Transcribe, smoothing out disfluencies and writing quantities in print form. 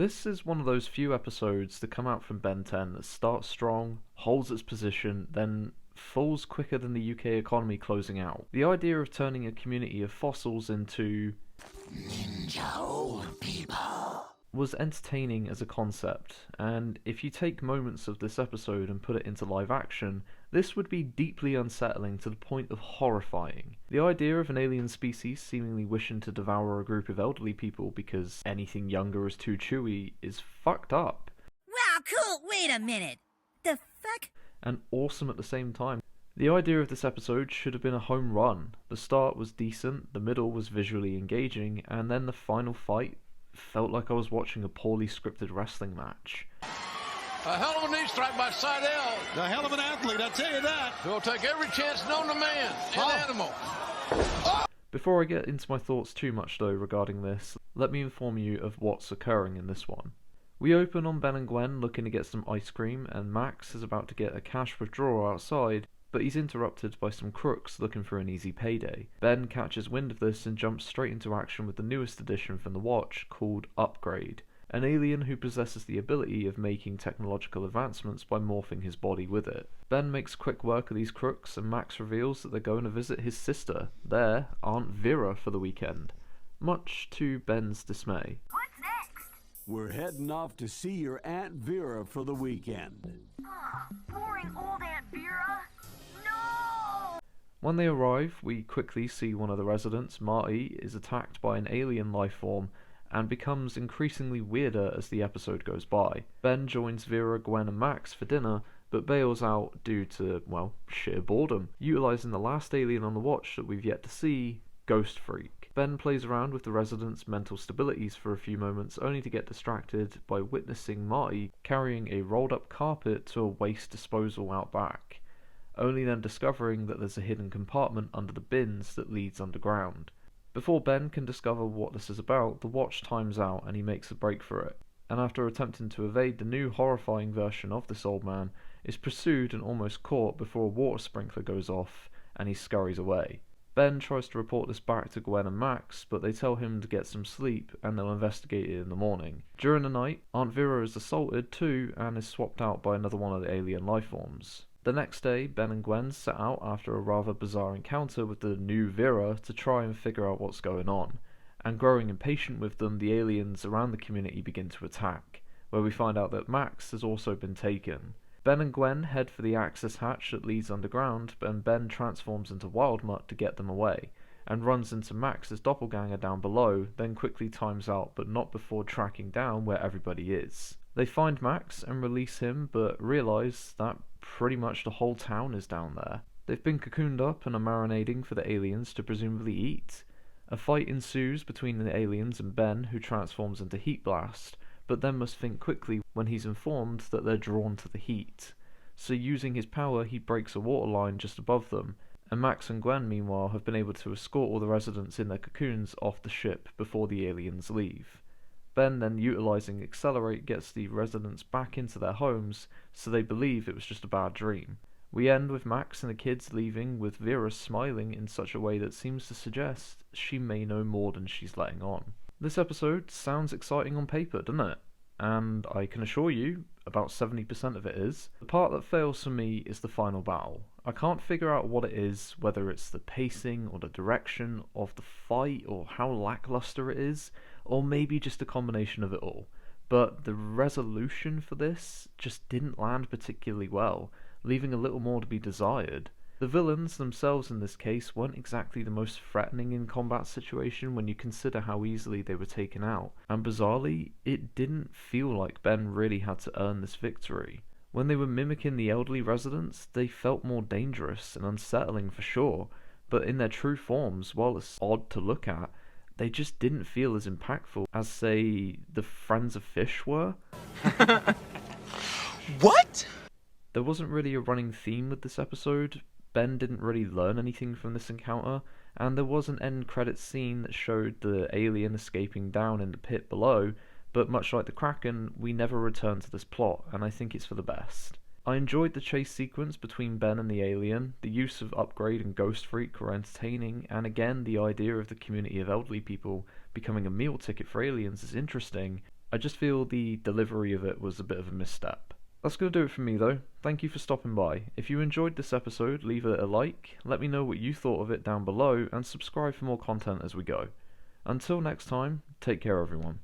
This is one of those few episodes to come out from Ben 10 that starts strong, holds its position, then falls quicker than the UK economy closing out. The idea of turning a community of fossils into ninja old people was entertaining as a concept, and if you take moments of this episode and put it into live action, this would be deeply unsettling to the point of horrifying. The idea of an alien species seemingly wishing to devour a group of elderly people because anything younger is too chewy is fucked up. Wow, cool, wait a minute. The fuck? And awesome at the same time. The idea of this episode should have been a home run. The start was decent, the middle was visually engaging, and then the final fight felt like I was watching a poorly scripted wrestling match. A hell of a knee strike by Seidel. A hell of an athlete, I'll tell you that. He'll take every chance known to man and animal. Before I get into my thoughts too much though regarding this, let me inform you of what's occurring in this one. We open on Ben and Gwen looking to get some ice cream, and Max is about to get a cash withdrawal outside, but he's interrupted by some crooks looking for an easy payday. Ben catches wind of this and jumps straight into action with the newest addition from the Watch called Upgrade, an alien who possesses the ability of making technological advancements by morphing his body with it. Ben makes quick work of these crooks, and Max reveals that they're going to visit his sister, their Aunt Vera, for the weekend, much to Ben's dismay. What's next? We're heading off to see your Aunt Vera for the weekend. Boring old Aunt Vera? No! When they arrive, we quickly see one of the residents, Marty, is attacked by an alien life form and becomes increasingly weirder as the episode goes by. Ben joins Vera, Gwen and Max for dinner, but bails out due to, well, sheer boredom, utilising the last alien on the Watch that we've yet to see, Ghost Freak. Ben plays around with the residents' mental stabilities for a few moments, only to get distracted by witnessing Marty carrying a rolled up carpet to a waste disposal out back, only then discovering that there's a hidden compartment under the bins that leads underground. Before Ben can discover what this is about, the Watch times out and he makes a break for it, and after attempting to evade the new horrifying version of this old man, is pursued and almost caught before a water sprinkler goes off and he scurries away. Ben tries to report this back to Gwen and Max, but they tell him to get some sleep and they'll investigate it in the morning. During the night, Aunt Vera is assaulted too and is swapped out by another one of the alien lifeforms. The next day, Ben and Gwen set out after a rather bizarre encounter with the new Vera to try and figure out what's going on, and growing impatient with them, the aliens around the community begin to attack, where we find out that Max has also been taken. Ben and Gwen head for the access hatch that leads underground, and Ben transforms into Wildmutt to get them away, and runs into Max's doppelganger down below, then quickly times out but not before tracking down where everybody is. They find Max and release him, but realise that pretty much the whole town is down there. They've been cocooned up and are marinating for the aliens to presumably eat. A fight ensues between the aliens and Ben, who transforms into Heat Blast, but then must think quickly when he's informed that they're drawn to the heat. So using his power, he breaks a water line just above them, and Max and Gwen meanwhile have been able to escort all the residents in their cocoons off the ship before the aliens leave. Ben, then utilising Accelerate, gets the residents back into their homes, so they believe it was just a bad dream. We end with Max and the kids leaving, with Vera smiling in such a way that seems to suggest she may know more than she's letting on. This episode sounds exciting on paper, doesn't it? And I can assure you, about 70% of it is. The part that fails for me is the final battle. I can't figure out what it is, whether it's the pacing or the direction of the fight or how lackluster it is, or maybe just a combination of it all. But the resolution for this just didn't land particularly well, leaving a little more to be desired. The villains themselves in this case weren't exactly the most threatening in combat situation when you consider how easily they were taken out, and bizarrely, it didn't feel like Ben really had to earn this victory. When they were mimicking the elderly residents, they felt more dangerous and unsettling for sure, but in their true forms, while it's odd to look at, they just didn't feel as impactful as, say, the Friends of Fish were. What? There wasn't really a running theme with this episode. Ben didn't really learn anything from this encounter, and there was an end credits scene that showed the alien escaping down in the pit below, but much like the Kraken, we never returned to this plot, and I think it's for the best. I enjoyed the chase sequence between Ben and the alien. The use of Upgrade and Ghost Freak were entertaining, and again the idea of the community of elderly people becoming a meal ticket for aliens is interesting, I just feel the delivery of it was a bit of a misstep. That's going to do it for me though. Thank you for stopping by. If you enjoyed this episode, leave it a like, let me know what you thought of it down below, and subscribe for more content as we go. Until next time, take care everyone.